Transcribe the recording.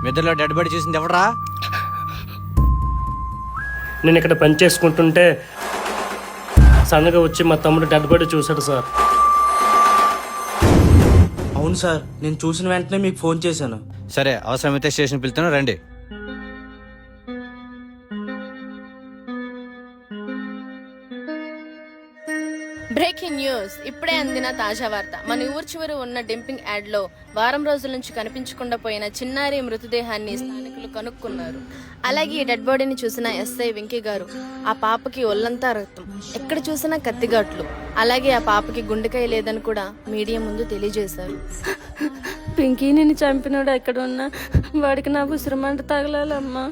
మెదడులో dead body చూసింది ఎవడరా? నేను ఇక్కడ పని చేసుకుంటుంటే సన్నగా వచ్చి మా తమ్ముడు డెడ్ బాడీ చూశాడు సార్. అవును సార్, నేను చూసిన వెంటనే మీకు ఫోన్ చేశాను. సరే, అవసరమైతే స్టేషన్ పిలుతాను, రండి. బ్రేకింగ్ న్యూస్, ఇప్పుడే అందిన తాజా వార్త. మన ఊరు చివరి ఉన్న డంపింగ్ యార్డ్ లో వారం రోజుల నుంచి కనిపించకుండా పోయిన చిన్నారి మృతదేహాన్ని స్థానికులు కనుక్కున్నారు. అలాగే ఈ డెడ్ బాడీని చూసిన ఎస్ఐ వెంకీ గారు ఆ పాపకి ఒళ్ళంతా రక్తం, ఎక్కడ చూసినా కత్తిగాట్లు, అలాగే ఆ పాపకి గుండెకాయ లేదని కూడా మీడియా ముందు తెలియజేశారు. పింకీ నిన్ను చంపినోడు ఎక్కడ ఉన్నా వాడికి నా ఉసిరిమంట తగలాలమ్మా.